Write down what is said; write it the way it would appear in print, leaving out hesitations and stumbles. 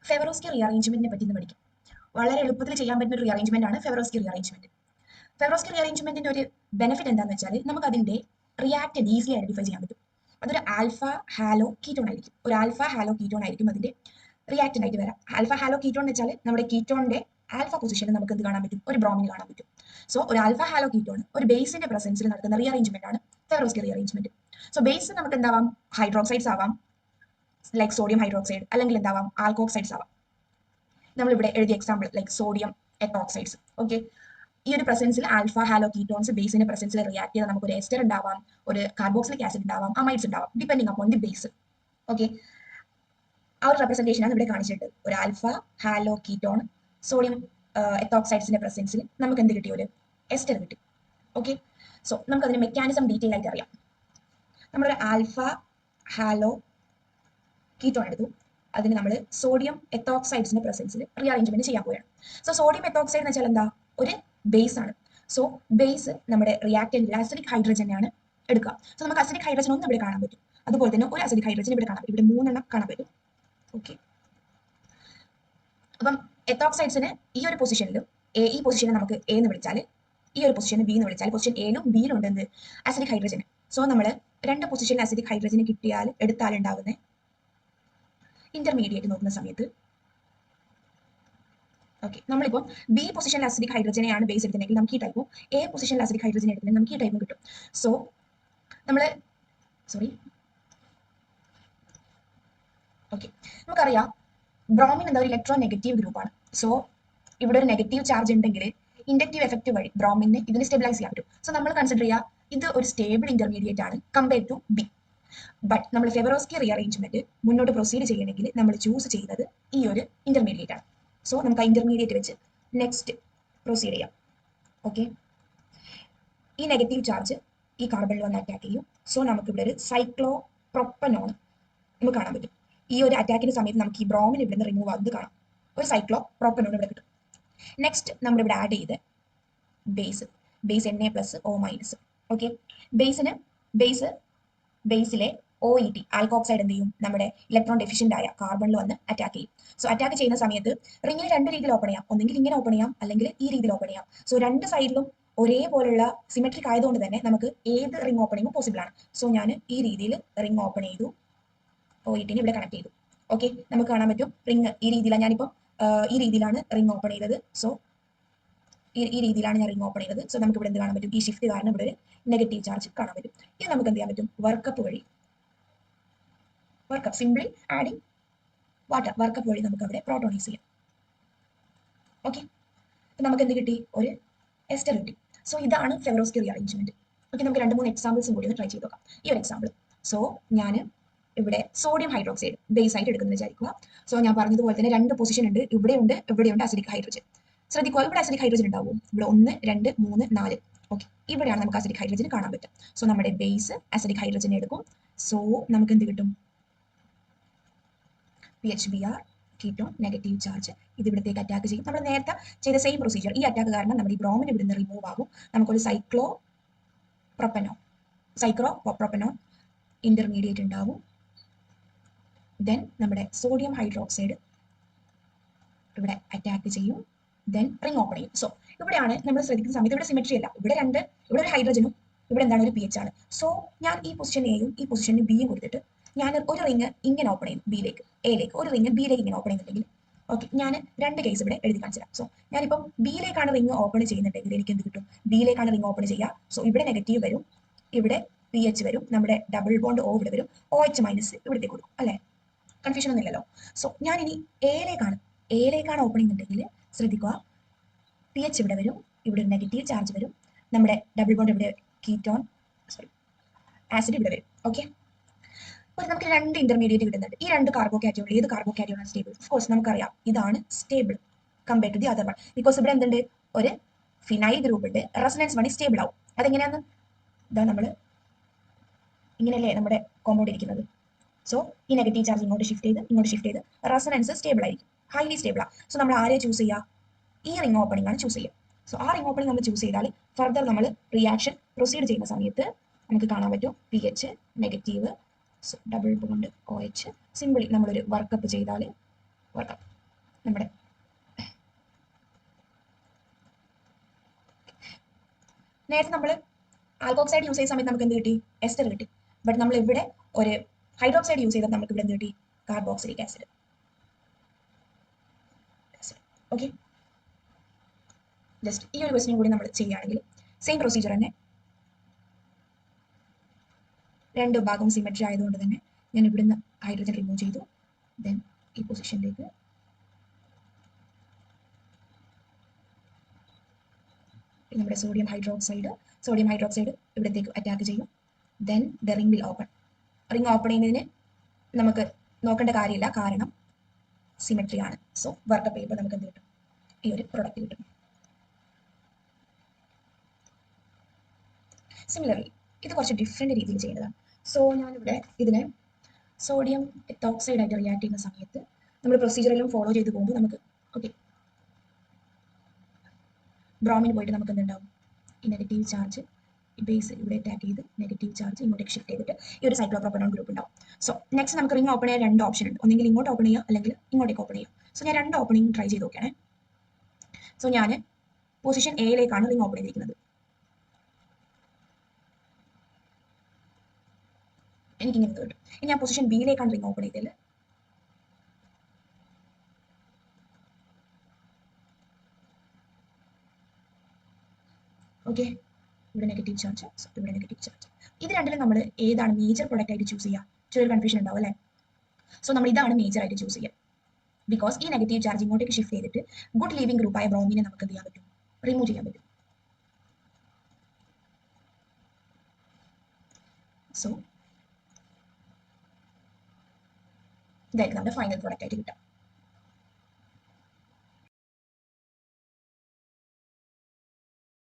ഫെവറോസ്കി റീഅറേഞ്ച്മെന്റിനെ പറ്റി ഇന്ന് പഠിക്കും. വളരെ എളുപ്പത്തിൽ ചെയ്യാൻ പറ്റുന്ന ഒരു റീഅറേഞ്ച്മെന്റ് ആണ് ഫെവറോസ്കി റീഅറേഞ്ച്മെന്റ്. ഫെവറോസ്കി റീഅറേഞ്ച്മെന്റിന്റെ ഒരു ബെനിഫിറ്റ് എന്താണെന്ന് വെച്ചാൽ നമുക്ക് അതിന്റെ റിയാക്റ്റന്റ് ഈസിലി ഐഡന്റിഫൈ ചെയ്യാൻ പറ്റും. അതൊരു ആൽഫ ഹാലോ കീറ്റോൺ ആയിരിക്കും. ഒരു ആൽഫ ഹാലോ കീറ്റോൺ ആയിരിക്കും അതിന്റെ റിയാക്റ്റന്റ് ആയിട്ട് വരാം. ആൽഫ ഹാലോ കീറ്റോൺ എന്ന് വെച്ചാൽ നമ്മുടെ കീറ്റോണിന്റെ ആൽഫ പൊസിഷനിൽ നമുക്ക് എന്ത് കാണാൻ പറ്റും? ഒരു ബ്രോമിൻ കാണാൻ പറ്റും. സോ ഒരു ആൽഫ ഹാലോ കീറ്റോൺ ഒരു ബേസിന്റെ പ്രസൻസിൽ നടക്കുന്ന റീഅറേഞ്ച്മെന്റ് ആണ് ഫെവറോസ്കി റീഅറേഞ്ച്മെന്റ്. സോ ബേസ് നമുക്ക് എന്താവാം? ഹൈഡ്രോക്സൈഡ്സ് ആവാം, ലൈക്ക് സോഡിയം ഹൈഡ്രോക്സൈഡ്, അല്ലെങ്കിൽ എന്താവാം? ആൽക്കോക്സൈഡ്സ് ആവാം. നമ്മളിവിടെ എഴുതിയ എക്സാമ്പിൾ ലൈക്ക് സോഡിയം എത്തോക്സൈഡ്സ്. ഓക്കെ, ഈ ഒരു പ്രസൻസിൽ ആൽഫ ഹാലോ കീറ്റോൺസ് ബേസിന്റെ പ്രസൻസിൽ റിയാക്ട് ചെയ്താൽ നമുക്ക് ഒരു എസ്റ്റർ ഉണ്ടാവാം, ഒരു കാർബോക്സിലിക് ആസിഡ് ഉണ്ടാവാം, അമൈഡ്സ് ഉണ്ടാവാം, depending upon the base. Okay, ആ ഒരു റെപ്രസെന്റേഷൻ ആണ് ഇവിടെ കാണിച്ചിട്ട്. ഒരു ആൽഫ ഹാലോ കീറ്റോൺ സോഡിയം എത്തോക്സൈഡ്സിന്റെ പ്രസൻസിൽ നമുക്ക് എന്ത് കിട്ടി? ഒരു എസ്റ്റർ കിട്ടി. ഓക്കെ, സോ നമുക്ക് അതിന്റെ മെക്കാനിസം ഡീറ്റെയിൽ ആയിട്ട് അറിയാം. നമ്മളൊരു ആൽഫ ഹാലോ കീറ്റോൺ എടുത്തു, അതിന് നമ്മൾ സോഡിയം എത്തോക്സൈഡ്സിന്റെ പ്രസൻസിൽ റീഅറേഞ്ച്മെന്റ് ചെയ്യാൻ പോവുകയാണ്. സോ സോഡിയം എത്തോക്സൈഡ് എന്ന് വെച്ചാൽ എന്താ? ഒരു ബേസ് ആണ്. സോ ബേസ് നമ്മുടെ റിയാക്റ്റന്റിൽ അസിഡിക് ഹൈഡ്രജനാണ് എടുക്കുക. സോ നമുക്ക് അസിഡിക് ഹൈഡ്രജൻ ഒന്നും ഇവിടെ കാണാൻ പറ്റും. അതുപോലെ തന്നെ ഒരു അസിഡിക് ഹൈഡ്രജൻ ഇവിടെ കാണാൻ പറ്റും. ഇവിടെ 3 എണ്ണം കാണാൻ പറ്റും. ഓക്കെ, അപ്പം എത്തോക്സൈഡ്സിന് ഈ ഒരു പൊസിഷനിലും ഈ പൊസിഷനെ നമുക്ക് എ എന്ന് വിളിച്ചാൽ, ഈ ഒരു പൊസിഷന് ബി എന്ന് വിളിച്ചാൽ, പൊസിഷൻ എയിലും ബിയിലും ഉണ്ട് എന്ത്? Acidic hydrogen. സോ നമ്മൾ രണ്ട് പൊസിഷനിൽ അസിഡിക് ഹൈഡ്രജന് കിട്ടിയാൽ എടുത്താൽ ഉണ്ടാവുന്ന ഇന്റർമീഡിയറ്റ് നോക്കുന്ന സമയത്ത്, ഓക്കെ, നമ്മളിപ്പോൾ ബി പൊസിഷനിൽ അസിഡിക് ഹൈഡ്രജനെയാണ് ബേസ് എടുത്തിട്ടുണ്ടെങ്കിൽ നമുക്ക് ഈ ടൈപ്പും, എ പൊസിഷനിൽ അസിഡിക് ഹൈഡ്രജൻ എടുത്തിട്ടുണ്ടെങ്കിൽ നമുക്ക് ഈ ടൈപ്പും കിട്ടും. സോ നമ്മൾ ഓക്കെ, നമുക്കറിയാം ബ്രോമിൻ എന്താ? ഒരു ഇലക്ട്രോ നെഗറ്റീവ് ഗ്രൂപ്പാണ്. സോ ഇവിടെ ഒരു നെഗറ്റീവ് ചാർജ് ഉണ്ടെങ്കിൽ ഇൻഡക്റ്റീവ് എഫക്റ്റ് വഴി ബ്രോമിനെ ഇതിനെ സ്റ്റെബിലൈസ് ചെയ്യാൻ പറ്റും. സോ നമ്മൾ കൺസിഡർ ചെയ്യുക ഇത് ഒരു സ്റ്റേബിൾ ഇന്റർമീഡിയറ്റ് ആണ് കമ്പയർഡ് ടു ബി. ബട്ട് നമ്മൾ ഫെവറോസ്കി റീഅറേഞ്ച്മെന്റ് മുന്നോട്ട് പ്രൊസീഡ് ചെയ്യണമെങ്കിൽ നമ്മൾ ചൂസ് ചെയ്യുന്നത് ഈ ഒരു ഇന്റർമീഡിയറ്റ് ആണ്. സോ നമുക്ക് ആ ഇന്റർമീഡിയറ്റ് വെച്ച് നെക്സ്റ്റ് പ്രൊസീഡ് ചെയ്യാം. ഓക്കെ, ഈ നെഗറ്റീവ് ചാർജ് ഈ കാർബണിൽ വന്ന് അറ്റാക്ക് ചെയ്യും. സോ നമുക്ക് ഇവിടെ ഒരു സൈക്ലോ പ്രൊപ്പനോൺ നമുക്ക് കാണാൻ പറ്റും. ഈ ഒരു അറ്റാക്കിന്റെ സമയത്ത് നമുക്ക് ഈ ബ്രോമിൻ ഇവിടെ നിന്ന് റിമൂവ് ആകുന്നത് കാണാം. ഒരു സൈക്ലോ പ്രൊപ്പനോൺ ഇവിടെ കിട്ടും. നെക്സ്റ്റ് നമ്മൾ ഇവിടെ ആഡ് ചെയ്ത് ബേസ് Na+O-. ഓക്കെ, ബേസിലെ OET ആൽക്കോക്സൈഡ് എന്ത് ചെയ്യും? നമ്മുടെ ഇലക്ട്രോൺ ഡെഫിഷ്യന്റ് ആയ കാർബണിൽ വന്ന് അറ്റാക്ക് ചെയ്യും. സോ അറ്റാക്ക് ചെയ്യുന്ന സമയത്ത് റിങ്ങിന് രണ്ട് രീതിയിൽ ഓപ്പൺ ചെയ്യാം. ഒന്നെങ്കിൽ ഇങ്ങനെ ഓപ്പൺ ചെയ്യാം, അല്ലെങ്കിൽ ഈ രീതിയിൽ ഓപ്പൺ ചെയ്യാം. സോ രണ്ട് സൈഡിലും ഒരേപോലുള്ള സിമെട്രിക് ആയതുകൊണ്ട് തന്നെ നമുക്ക് ഏത് റിംഗ് ഓപ്പണിങ്ങും പോസിബിൾ ആണ്. സോ ഞാൻ ഈ രീതിയിൽ റിംഗ് ഓപ്പൺ ചെയ്തു, OET ഇവിടെ കണക്ട് ചെയ്തു. ഓക്കെ, നമുക്ക് കാണാൻ പറ്റും റിംഗ് ഈ രീതിയിലാണ്. ഞാനിപ്പം ഈ രീതിയിലാണ് റിംഗ് ഓപ്പൺ ചെയ്തത്. സോ ഈ രീതിയിലാണ് ഞാൻ റിംഗ് ഓപ്പൺ ചെയ്തത്. സോ നമുക്ക് ഇവിടെ എന്ത് കാണാൻ പറ്റും? ഈ ഷിഫ്റ്റ് കാരണം ഇവിടെ ഒരു നെഗറ്റീവ് ചാർജ് കാണാൻ പറ്റും. ഇത് നമുക്ക് എന്ത് ചെയ്യാൻ പറ്റും? വർക്കപ്പ് വഴി, workup simply adding water, workup വഴി നമുക്ക് അവിടെ പ്രോട്ടോണൈസ് ചെയ്യാം. ഓക്കെ, നമുക്ക് എന്ത് കിട്ടി? ഒരു എസ്റ്റർ കിട്ടി. സോ ഇതാണ് ഫെവറോസ്കി റീഅറേഞ്ച്മെന്റ്. ഓക്കെ, നമുക്ക് 2-3 എക്സാമ്പിൾസും കൂടി ഒന്ന് ട്രൈ ചെയ്ത് നോക്കാം. ഈ ഒരു എക്സാമ്പിൾ, സോ ഞാൻ ഇവിടെ സോഡിയം ഹൈഡ്രോക്സൈഡ് ബേസ് ആയിട്ട് എടുക്കുന്നത് വിചാരിക്കുക. സോ ഞാൻ പറഞ്ഞതുപോലെ തന്നെ രണ്ട് പൊസിഷൻ ഉണ്ട്, ഇവിടെയുണ്ട് അസിഡിക് ഹൈഡ്രജൻ. ശ്രദ്ധിക്കുക, ഇവിടെ അസിഡിക് ഹൈഡ്രജൻ ഉണ്ടാവും. ഇവിടെ 1, 2, 3, 4. ഓക്കെ, ഇവിടെയാണ് നമുക്ക് അസിഡിക് ഹൈഡ്രജൻ കാണാൻ പറ്റും. സോ നമ്മുടെ ബേസ് അസിഡിക് ഹൈഡ്രജൻ എടുക്കും. സോ നമുക്ക് എന്ത് കിട്ടും? PHBr കീറ്റോൺ, നെഗറ്റീവ് ചാർജ് ഇത് ഇവിടത്തേക്ക് അറ്റാക്ക് ചെയ്യും. നമ്മൾ നേരത്തെ ചെയ്ത സെയിം പ്രൊസീജിയർ. ഈ അറ്റാക്ക് കാരണം നമ്മുടെ ഈ ബ്രോമിൻ ഇവിടുന്ന് റിമൂവ് ആകും. നമുക്കൊരു സൈക്ലോ പ്രൊപ്പനോൺ ഇന്റർമീഡിയറ്റ് ഉണ്ടാവും. ദെൻ നമ്മുടെ സോഡിയം ഹൈഡ്രോക്സൈഡ് ഇവിടെ അറ്റാക്ക് ചെയ്യും. ദെൻ റിംഗ് ഓപ്പൺ ചെയ്യും. സോ ഇവിടെയാണ് നമ്മൾ ശ്രദ്ധിക്കുന്ന സമയത്ത് ഇവിടെ സിമെട്രി അല്ല. ഇവിടെ ഒരു ഹൈഡ്രജനും ഇവിടെ എന്താണ്? ഒരു PH ആണ്. സോ ഞാൻ ഈ പൊസിഷൻ എയും ഈ പൊസിഷൻ ബിയും കൊടുത്തിട്ട് ഞാൻ ഒരു റിംഗ് ഇങ്ങനെ ഓപ്പൺ ചെയ്യും, ബിയിലേക്ക്, എയിലേക്ക്, ഒരു റിംഗ് ബിയിലേക്ക് ഇങ്ങനെ ഓപ്പൺ ചെയ്യുന്നുണ്ടെങ്കിൽ, ഓക്കെ, ഞാൻ രണ്ട് കേസ് ഇവിടെ എഴുതി കാണിച്ചുതരാം. സോ ഞാനിപ്പം ബിയിലേക്കാണ് റിംഗ് ഓപ്പൺ ചെയ്യുന്നുണ്ടെങ്കിൽ എനിക്ക് എന്ത് കിട്ടും? ബിയിലേക്കാണ് റിംഗ് ഓപ്പൺ ചെയ്യുക. സോ ഇവിടെ നെഗറ്റീവ് വരും, ഇവിടെ PH വരും, നമ്മുടെ ഡബിൾ ബോണ്ട് O ഇവിടെ വരും, OH- ഇവിടത്തേക്ക് കൊടുക്കും അല്ലേ? കൺഫ്യൂഷൻ ഒന്നും ഇല്ലല്ലോ. സോ ഞാൻ ഇനി എയിലേക്കാണ് ഓപ്പൺ ചെയ്യുന്നുണ്ടെങ്കിൽ ശ്രദ്ധിക്കുക, PH ഇവിടെ വരും, ഇവിടെ ഒരു നെഗറ്റീവ് ചാർജ് വരും, നമ്മുടെ ഡബിൾ ബോണ്ട് ഇവിടെ ആസിഡ് ഇവിടെ വരും. ഓക്കെ, അപ്പോൾ നമുക്ക് രണ്ട് ഇന്റർമീഡിയറ്റ് കിട്ടുന്നുണ്ട്. ഈ രണ്ട് കാർബോകാറ്റയോൺ, ഏത് കാർബോകാറ്റയോണാണ് സ്റ്റേബിൾ? ഓഫ് കോഴ്സ് നമുക്കറിയാം ഇതാണ് stable compared to the other one. Because ഇവിടെ എന്തുണ്ട്? ഒരു ഫിനൈൽ ഗ്രൂപ്പ് ഉണ്ട്, റെസൊണൻസ് വഴി സ്റ്റേബിൾ ആവും. അതെങ്ങനെയാന്ന് ഇതാ നമ്മൾ ഇങ്ങനെയല്ലേ നമ്മുടെ കോമ്പൗണ്ട് ഇരിക്കുന്നത്. സോ ഈ നെഗറ്റീവ് ചാർജ് ഇങ്ങോട്ട് ഷിഫ്റ്റ് ചെയ്ത് റെസൊണൻസ് സ്റ്റേബിൾ ആയിരിക്കും, ഹൈലി സ്റ്റേബിൾ ആണ്. സോ നമ്മൾ ആരെ ചൂസ് ചെയ്യുക? ഈ റിംഗ് ഓപ്പണിംഗ് ആണ് ചൂസ് ചെയ്യുക. സോ ആ റിംഗ് ഓപ്പണിംഗ് നമ്മൾ ചൂസ് ചെയ്താൽ ഫർദർ നമ്മൾ റിയാക്ഷൻ പ്രൊസീഡ് ചെയ്യുന്ന സമയത്ത് നമുക്ക് കാണാൻ പറ്റും PH negative, double bond OH. Simply നമ്മളൊരു വർക്കപ്പ് ചെയ്താൽ വർക്കപ്പ് നമ്മുടെ നേരത്തെ നമ്മൾ ആൽക്കോക്സൈഡ് യൂസ് ചെയ്ത സമയത്ത് നമുക്ക് എന്ത് കിട്ടി? എസ്റ്റർ കിട്ടി. ബട്ട് നമ്മൾ ഇവിടെ ഒരു ഹൈഡ്രോക്സൈഡ് യൂസ് ചെയ്തപ്പോൾ നമുക്ക് ഇവിടെ എന്ത് കിട്ടി? Carboxylic acid. ഓക്കെ, ജസ്റ്റ് ഈ ഒരു ക്വസ്റ്റ്യൻ കൂടി നമ്മൾ ചെയ്യുകയാണെങ്കിൽ സെയിം പ്രൊസീജിയർ തന്നെ, രണ്ട് ഭാഗവും സിമെട്രി ആയതുകൊണ്ട് തന്നെ ഞാൻ ഇവിടുന്ന് ഹൈഡ്രജൻ റിമൂവ് ചെയ്തു. ദെൻ ഈ പൊസിഷനിലേക്ക് നമ്മുടെ സോഡിയം ഹൈഡ്രോക്സൈഡ് ഇവിടത്തേക്ക് അറ്റാക്ക് ചെയ്യും. Then the ring will open. Ring open ചെയ്യുന്നതിന് നമുക്ക് നോക്കേണ്ട കാര്യമില്ല, കാരണം സിമെട്രി ആണ്. സോ വർക്കപ്പ് ചെയ്യുമ്പോൾ നമുക്ക് എന്ത് കിട്ടും? ഈ ഒരു പ്രൊഡക്റ്റ് കിട്ടും. സിമിലർലി ഇത് കുറച്ച് ഡിഫറെൻറ്റ് രീതിയിൽ ചെയ്യേണ്ടതാണ്. സോ ഞാനിവിടെ ഇതിനെ സോഡിയം എത്തോക്സൈഡ് ആയിട്ട് റിയാക്ട് ചെയ്യുന്ന സമയത്ത് നമ്മൾ പ്രൊസീജിയറിലും ഫോളോ ചെയ്ത് പോകുമ്പോൾ നമുക്ക് ഓക്കെ ബ്രോമിൻ പോയിട്ട് നമുക്ക് എന്തുണ്ടാവും? ഈ നെഗറ്റീവ് ചാർജ് ബേസ് ഇവിടെ അറ്റാക്ക് ചെയ്ത് നെഗറ്റീവ് ചാർജ് ഇങ്ങോട്ടേക്ക് ഷിഫ്റ്റ് ചെയ്തിട്ട് ഈ ഒരു സൈക്ലോപ്രോപ്പനോൺ ഗ്രൂപ്പ് ഉണ്ടാവും. സോ നെക്സ്റ്റ് നമുക്ക് റിംഗ് ഓപ്പൺ ചെയ്യാൻ രണ്ട് ഓപ്ഷൻ ഉണ്ട്. ഒന്നെങ്കിൽ ഇങ്ങോട്ട് ഓപ്പൺ ചെയ്യാം, അല്ലെങ്കിൽ ഇങ്ങോട്ടേക്ക് ഓപ്പൺ ചെയ്യാം. സോ ഞാൻ രണ്ട് ഓപ്പണിംഗ് ട്രൈ ചെയ്ത് നോക്കുകയാണ്. സോ ഞാൻ പൊസിഷൻ എയിലേക്കാണ് റിംഗ് ഓപ്പൺ ചെയ്തിരിക്കുന്നത്. എനിക്ക് ഇങ്ങനെ കിട്ടും. ഇനി ഞാൻ പൊസിഷൻ ബിയിലേക്കാണ് റിംഗ് ഓപ്പൺ ചെയ്തത്. ഓക്കെ, ഇവിടെ നെഗറ്റീവ് ചാർജ്, ഇവിടെ നെഗറ്റീവ് ചാർജ്. ഇത് രണ്ടിലും നമ്മൾ ഏതാണ് മേജർ പ്രൊഡക്റ്റ് ആയിട്ട് ചൂസ് ചെയ്യുക? ചെറിയൊരു കൺഫ്യൂഷൻ ഉണ്ടാവും അല്ലേ? സോ നമ്മൾ ഇതാണ് മേജർ ആയിട്ട് ചൂസ് ചെയ്യുക. ബിക്കോസ് ഈ നെഗറ്റീവ് ചാർജ് ഇങ്ങോട്ടേക്ക് ഷിഫ്റ്റ് ചെയ്തിട്ട് ഗുഡ് ലീവിംഗ് ഗ്രൂപ്പായ ബ്രോമിനെ നമുക്ക് എന്ത് ചെയ്യാൻ പറ്റും? റിമൂവ് ചെയ്യാൻ പറ്റും. സോ ഇതായിരിക്കും നമ്മുടെ ഫൈനൽ പ്രൊഡക്റ്റ് ആയിട്ട് കിട്ടുക.